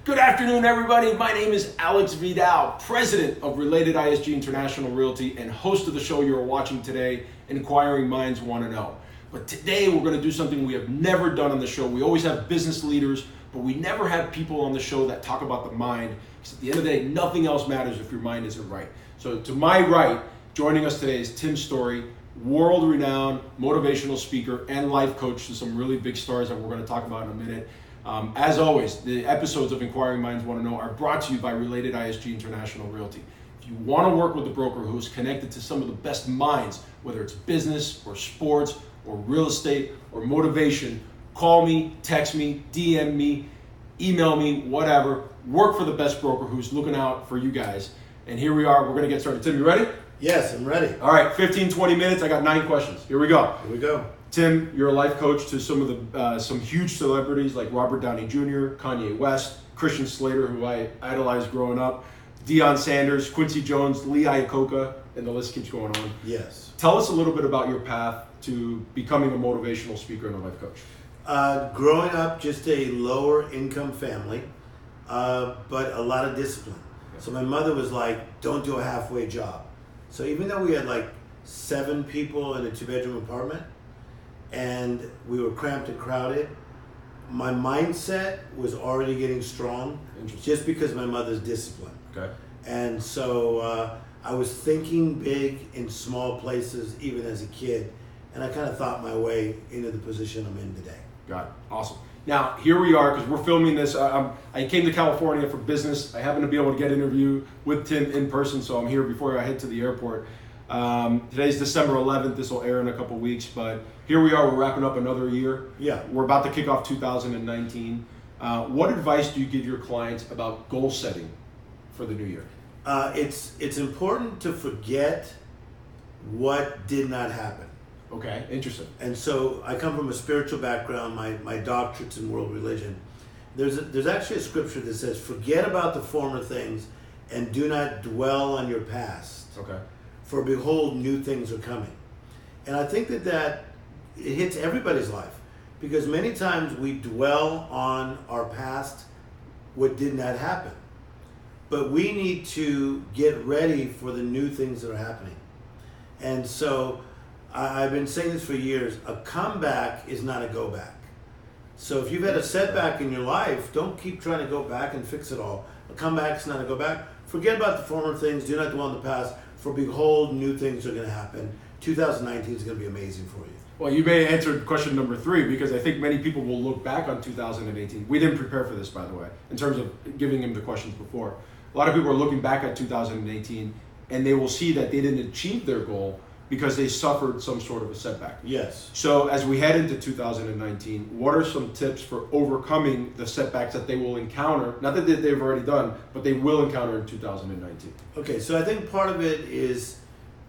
Good afternoon, everybody. My name is Alex Vidal, president of Related ISG International Realty and host of the show you're watching today, Inquiring Minds Want to Know. But today we're going to do something we have never done on the show. We always have business leaders, but we never have people on the show that talk about the mind. Because at the end of the day, nothing else matters if your mind isn't right. So to my right, joining us today is Tim Storey, world-renowned motivational speaker and life coach to some really big stars that we're going to talk about in a minute. As always, the episodes of Inquiring Minds Want to Know are brought to you by Related ISG International Realty. If you want to work with a broker who is connected to some of the best minds, whether it's business or sports or real estate or motivation, call me, text me, DM me, email me, whatever. Work for the best broker who's looking out for you guys. And here we are. We're going to get started. Tim, you ready? Yes, I'm ready. All right, 15, 20 minutes. I got 9 questions. Here we go. Here we go. Tim, you're a life coach to some of the some huge celebrities like Robert Downey Jr., Kanye West, Christian Slater, who I idolized growing up, Deion Sanders, Quincy Jones, Lee Iacocca, and the list keeps going on. Yes. Tell us a little bit about your path to becoming a motivational speaker and a life coach. Growing up, just a lower income family, but a lot of discipline. So my mother was like, don't do a halfway job. So even though we had like 7 people in a 2-bedroom apartment, and we were cramped and crowded, my mindset was already getting strong just because of my mother's discipline. Okay. And so I was thinking big in small places even as a kid, and I kind of thought my way into the position I'm in today. Got it. Awesome. Now, here we are, because we're filming this. I came to California for business. I happened to be able to get an interview with Tim in person, so I'm here before I head to the airport. Today's December 11th. This will air in a couple weeks, but here we are. We're wrapping up another year. Yeah. We're about to kick off 2019. What advice do you give your clients about goal setting for the new year? It's important to forget what did not happen. Okay, interesting. And so I come from a spiritual background. My doctorate's in world religion. There's actually a scripture that says, forget about the former things and do not dwell on your past. Okay. For behold, new things are coming. And I think that it hits everybody's life, because many times we dwell on our past, what did not happen. But we need to get ready for the new things that are happening. And so I've been saying this for years, a comeback is not a go back. So if you've had a setback in your life, don't keep trying to go back and fix it all. A comeback is not a go back. Forget about the former things, do not dwell on the past, for behold, new things are going to happen. 2019 is going to be amazing for you. Well, you may answer question number 3, because I think many people will look back on 2018. We didn't prepare for this, by the way, in terms of giving him the questions before. A lot of people are looking back at 2018, and they will see that they didn't achieve their goal because they suffered some sort of a setback. Yes. So as we head into 2019, what are some tips for overcoming the setbacks that they will encounter? Not that they've already done, but they will encounter in 2019. Okay, so I think part of it is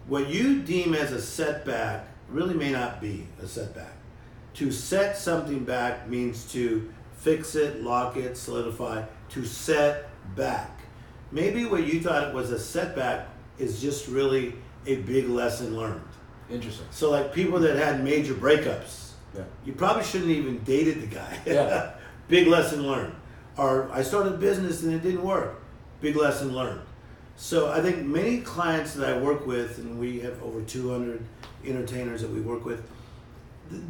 what you deem as a setback really may not be a setback. To set something back means to fix it, lock it, solidify, to set back. Maybe what you thought it was a setback is just really a big lesson learned. Interesting. So like people that had major breakups, yeah, you probably shouldn't even dated the guy. Yeah. Big lesson learned. Or I started a business and it didn't work. Big lesson learned. So I think many clients that I work with, and we have over 200 entertainers that we work with,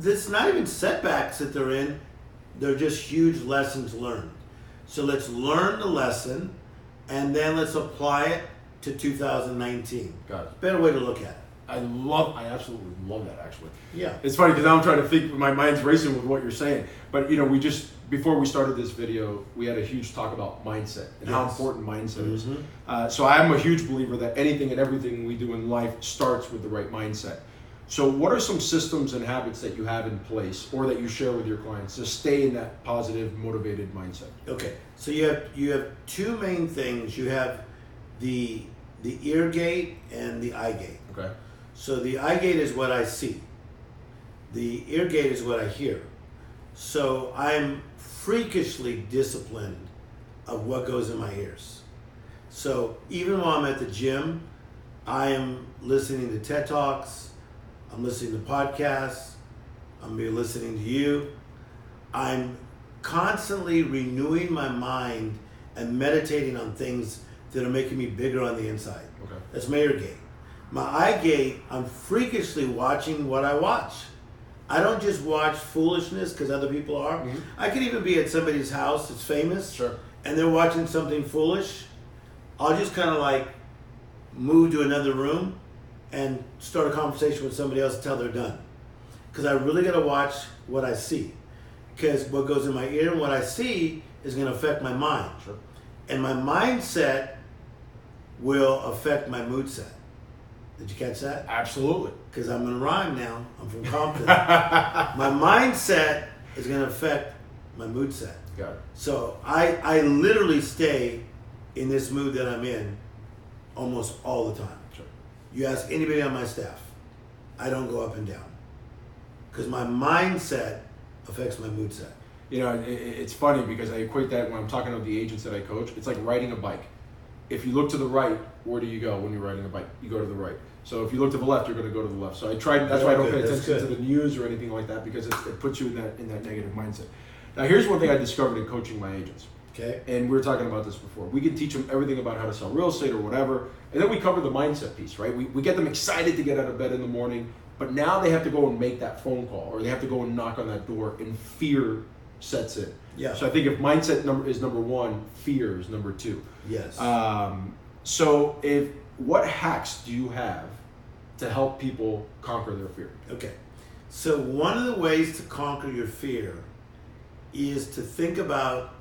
it's not even setbacks that they're in, they're just huge lessons learned. So let's learn the lesson and then let's apply it to 2019. Got it. Better way to look at it. I absolutely love that, actually. Yeah. It's funny because now I'm trying to think, my mind's racing with what you're saying. But before we started this video, we had a huge talk about mindset and how important mindset is. So I'm a huge believer that anything and everything we do in life starts with the right mindset. So what are some systems and habits that you have in place or that you share with your clients to stay in that positive, motivated mindset? Okay, so you have 2 main things. You have the ear gate and the eye gate. Okay. So the eye gate is what I see. The ear gate is what I hear. So I'm freakishly disciplined of what goes in my ears. So even while I'm at the gym, I am listening to TED Talks, I'm listening to podcasts, I'm listening to you. I'm constantly renewing my mind and meditating on things that are making me bigger on the inside. Okay. That's my ear gate. My eye gate, I'm freakishly watching what I watch. I don't just watch foolishness because other people are. Mm-hmm. I could even be at somebody's house that's famous, Sure. and they're watching something foolish. I'll just kind of like move to another room and start a conversation with somebody else until they're done. Because I really got to watch what I see. Because what goes in my ear and what I see is going to affect my mind. Sure. And my mindset will affect my mood set. Did you catch that? Absolutely. Because I'm going to rhyme now. I'm from Compton. My mindset is going to affect my mood set. Got it. So I literally stay in this mood that I'm in almost all the time. Sure. You ask anybody on my staff, I don't go up and down. Because my mindset affects my mood set. You know, it's funny because I equate that when I'm talking to the agents that I coach. It's like riding a bike. If you look to the right, where do you go when you're riding a bike? You go to the right. So if you look to the left, you're going to go to the left. So that's why I don't pay attention to the news or anything like that, because it puts you in that negative mindset. Now, here's one thing I discovered in coaching my agents. Okay. And we were talking about this before. We can teach them everything about how to sell real estate or whatever, and then we cover the mindset piece, right? We get them excited to get out of bed in the morning, but now they have to go and make that phone call, or they have to go and knock on that door, and fear sets in. Yeah. So I think if mindset is number one, fear is number two. Yes. So what hacks do you have to help people conquer their fear? Okay. So one of the ways to conquer your fear is to think about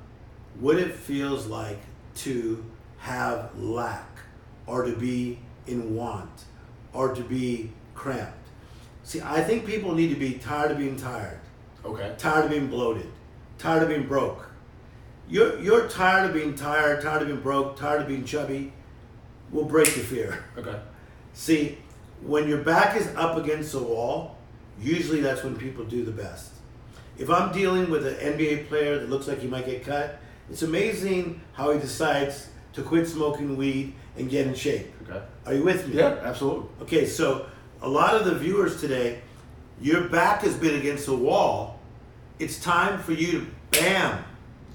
what it feels like to have lack, or to be in want, or to be cramped. See, I think people need to be tired of being tired. Okay. Tired of being bloated. Tired of being broke. You're tired of being tired of being broke, tired of being chubby. Will break your fear. Okay. See, when your back is up against the wall, usually that's when people do the best. If I'm dealing with an NBA player that looks like he might get cut, it's amazing how he decides to quit smoking weed and get in shape. Okay. Are you with me? Yeah, absolutely. Okay, so a lot of the viewers today, your back has been against the wall. It's time for you to, bam,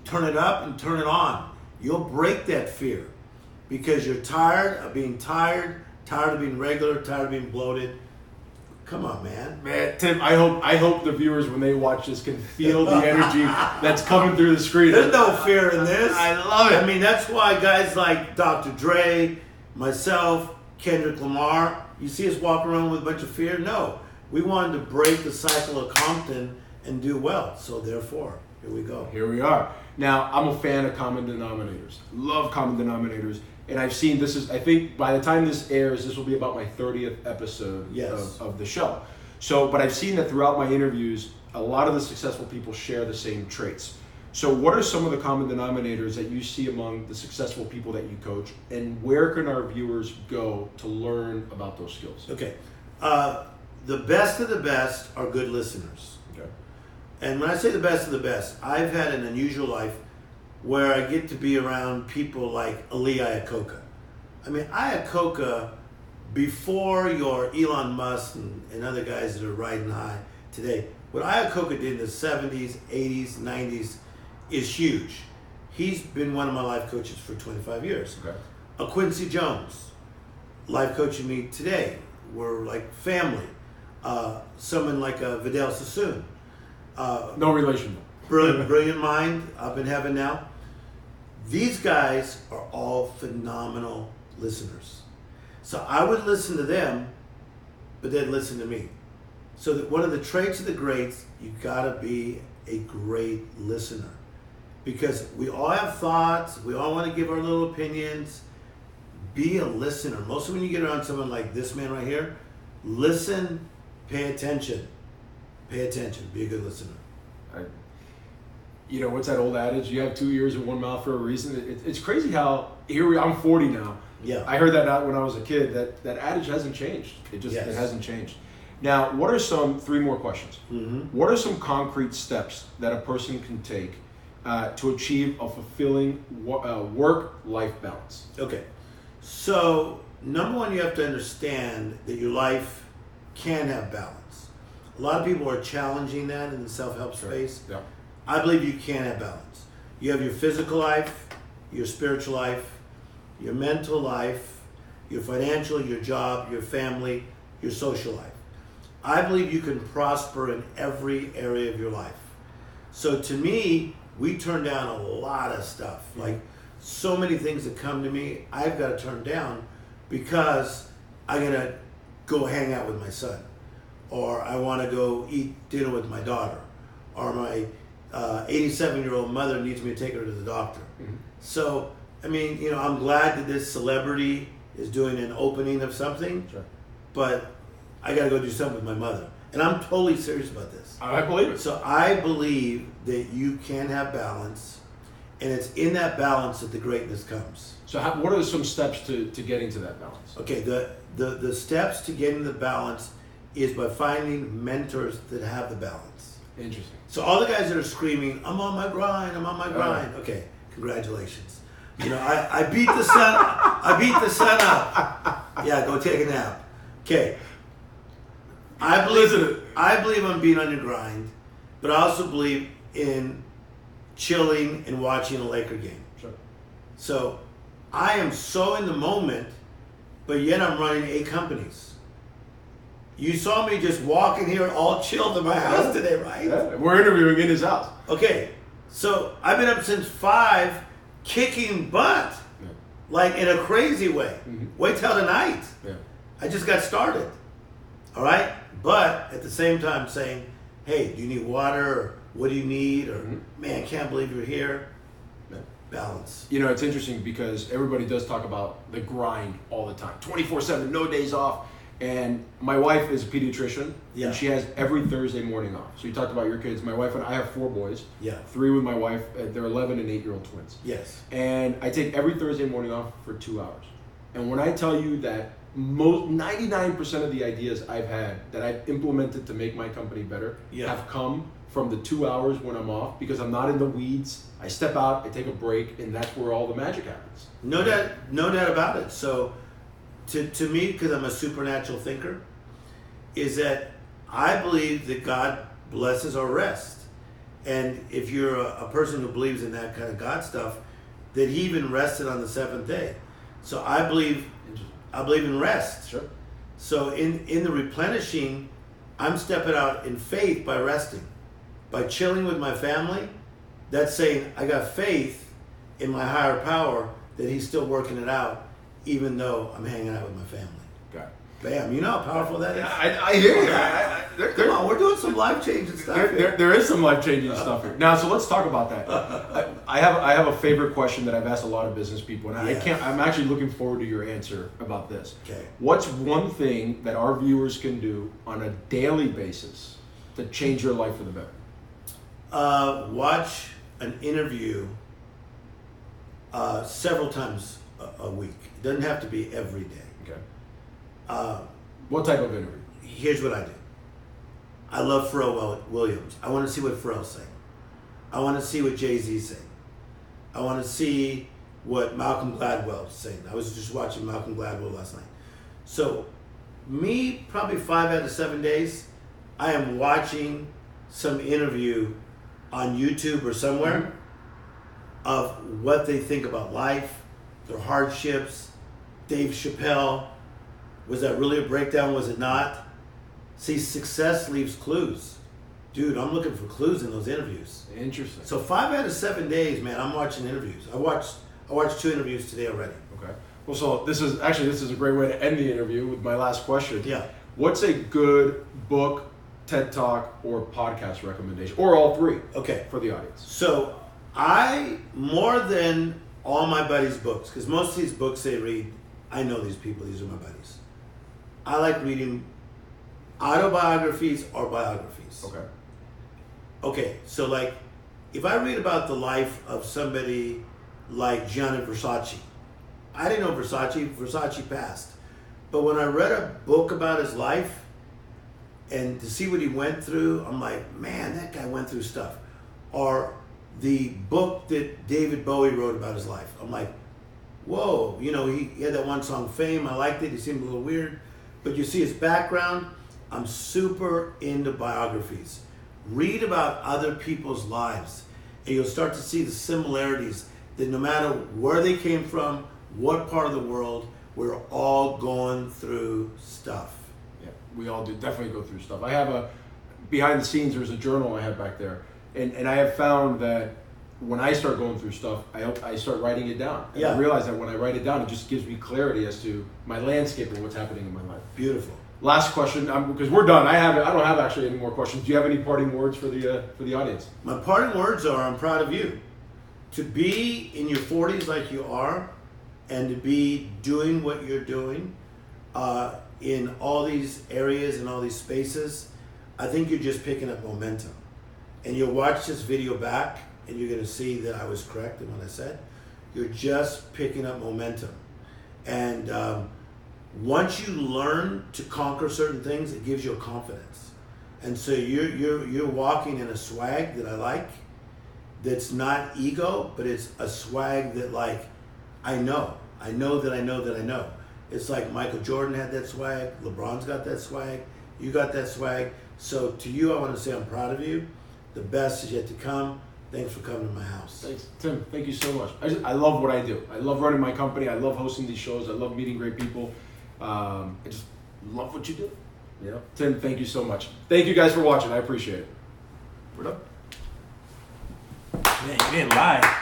turn it up and turn it on. You'll break that fear because you're tired of being tired of being regular, tired of being bloated. Come on, man. Man, Tim, I hope the viewers, when they watch this, can feel the energy that's coming through the screen. There's no fear in this. I love it. I mean, that's why guys like Dr. Dre, myself, Kendrick Lamar, you see us walk around with a bunch of fear? No. We wanted to break the cycle of Compton and do well. So therefore, here we go. Here we are. Now, I'm a fan of common denominators. Love common denominators. And I've seen I think by the time this airs, this will be about my 30th episode of the show. So, but I've seen that throughout my interviews, a lot of the successful people share the same traits. So what are some of the common denominators that you see among the successful people that you coach, and where can our viewers go to learn about those skills? Okay. The best of the best are good listeners. Okay. And when I say the best of the best, I've had an unusual life where I get to be around people like Ali Iacocca. I mean, Iacocca, before your Elon Musk and other guys that are riding high today, what Iacocca did in the 70s, 80s, 90s is huge. He's been one of my life coaches for 25 years. Okay. A Quincy Jones, life coaching me today. We're like family. Someone like a Vidal Sassoon. No relation. Brilliant mind, up in heaven now. These guys are all phenomenal listeners. So I would listen to them, but they'd listen to me. So that one of the traits of the greats, you gotta be a great listener. Because we all have thoughts, we all wanna give our little opinions. Be a listener. Mostly when you get around someone like this man right here, listen, pay attention. Pay attention, be a good listener. You know, what's that old adage? You have 2 ears and one mouth for a reason. It's crazy how, I'm 40 now. Yeah. I heard that when I was a kid. That adage hasn't changed. It hasn't changed. Now, what are three more questions. Mm-hmm. What are some concrete steps that a person can take to achieve a fulfilling work-life balance? Okay. So, number one, you have to understand that your life can have balance. A lot of people are challenging that in the self-help space. Yeah. I believe you can have balance. You have your physical life, your spiritual life, your mental life, your financial, your job, your family, your social life. I believe you can prosper in every area of your life. So to me, we turn down a lot of stuff. Like so many things that come to me, I've got to turn down because I'm going to go hang out with my son, or I want to go eat dinner with my daughter, or my 87-year-old mother needs me to take her to the doctor. Mm-hmm. So, I mean, you know, I'm glad that this celebrity is doing an opening of something, sure. But I got to go do something with my mother. And I'm totally serious about this. I believe it. So I believe that you can have balance, and it's in that balance that the greatness comes. So what are some steps to getting to that balance? Okay, the steps to getting the balance is by finding mentors that have the balance. Interesting. So all the guys that are screaming, I'm on my grind, I'm on my grind. Okay, congratulations. You know, I beat the sun, I beat the sun up. Yeah, go take a nap. Okay. I believe I'm being on your grind, but I also believe in chilling and watching a Laker game. Sure. So I am so in the moment, but yet I'm running 8 companies. You saw me just walking here all chilled in my house today, right? Yeah, we're interviewing in his house. Okay, so I've been up since 5, kicking butt, like in a crazy way. Mm-hmm. Wait till tonight. Yeah. I just got started. All right? But at the same time saying, hey, do you need water? Or what do you need? Or, man, can't believe you're here. Balance. You know, it's interesting because everybody does talk about the grind all the time. 24/7, no days off. And my wife is a pediatrician, and she has every Thursday morning off. So you talked about your kids. My wife and I have 4 boys. Yeah. 3 with my wife. They're 11 and 8-year-old twins. Yes. And I take every Thursday morning off for 2 hours. And when I tell you that 99% of the ideas I've had that I've implemented to make my company better have come from the 2 hours when I'm off, because I'm not in the weeds. I step out, I take a break, and that's where all the magic happens. No doubt about it. So to me, because I'm a supernatural thinker, is that I believe that God blesses our rest. And if you're a person who believes in that kind of God stuff, that he even rested on the 7th day. So I believe in rest. Sure. So in the replenishing, I'm stepping out in faith by resting. By chilling with my family, that's saying I got faith in my higher power that he's still working it out, even though I'm hanging out with my family. Got it. Bam, you know how powerful that is? I hear you. Come on, we're doing some life-changing stuff here. There is some life-changing stuff here. Now, so let's talk about that. I have a favorite question that I've asked a lot of business people, and I'm actually looking forward to your answer about this. Okay. What's one thing that our viewers can do on a daily basis to change your life for the better? Watch an interview several times a week. It doesn't have to be every day. Okay. What type of interview? Here's what I do. I love Pharrell Williams. I want to see what Pharrell's saying. I want to see what Jay-Z's saying. I want to see what Malcolm Gladwell's saying. I was just watching Malcolm Gladwell last night. So, me, probably 5 out of 7 days, I am watching some interview on YouTube or somewhere of what they think about life, their hardships. Dave Chappelle, was that really a breakdown? Was it not? See, success leaves clues. Dude, I'm looking for clues in those interviews. Interesting. So 5 out of 7 days, man, I'm watching interviews. I watched 2 interviews today already. Okay. Well, so this is a great way to end the interview with my last question. Yeah. What's a good book, TED Talk, or podcast recommendation, or all 3? Okay. For the audience. So more than all my buddies' books, because most of these books they read, I know these people, these are my buddies. I like reading autobiographies or biographies. Okay. Okay, so like, if I read about the life of somebody like Gianni Versace, I didn't know Versace passed. But when I read a book about his life and to see what he went through, I'm like, man, that guy went through stuff. Or the book that David Bowie wrote about his life, I'm like, whoa, you know, he had that one song, Fame, I liked it, he seemed a little weird. But you see his background, I'm super into biographies. Read about other people's lives, and you'll start to see the similarities that no matter where they came from, what part of the world, we're all going through stuff. Yeah, we all do definitely go through stuff. I have behind the scenes, there's a journal I have back there. And I have found that when I start going through stuff, I start writing it down. And I realize that when I write it down, it just gives me clarity as to my landscape and what's happening in my life. Beautiful. Last question, because we're done. I don't have actually any more questions. Do you have any parting words for the audience? My parting words are, I'm proud of you. To be in your 40s like you are, and to be doing what you're doing in all these areas and all these spaces, I think you're just picking up momentum. And you'll watch this video back, and you're going to see that I was correct in what I said. You're just picking up momentum. And once you learn to conquer certain things, it gives you a confidence. And so you're walking in a swag that I like, that's not ego, but it's a swag that, like, I know that I know. It's like Michael Jordan had that swag, LeBron's got that swag, you got that swag. So to you, I want to say I'm proud of you. The best is yet to come. Thanks for coming to my house. Thanks, Tim. Thank you so much. I love what I do. I love running my company. I love hosting these shows. I love meeting great people. I just love what you do. Yeah. Tim, thank you so much. Thank you guys for watching. I appreciate it. We're done. Man, you didn't lie.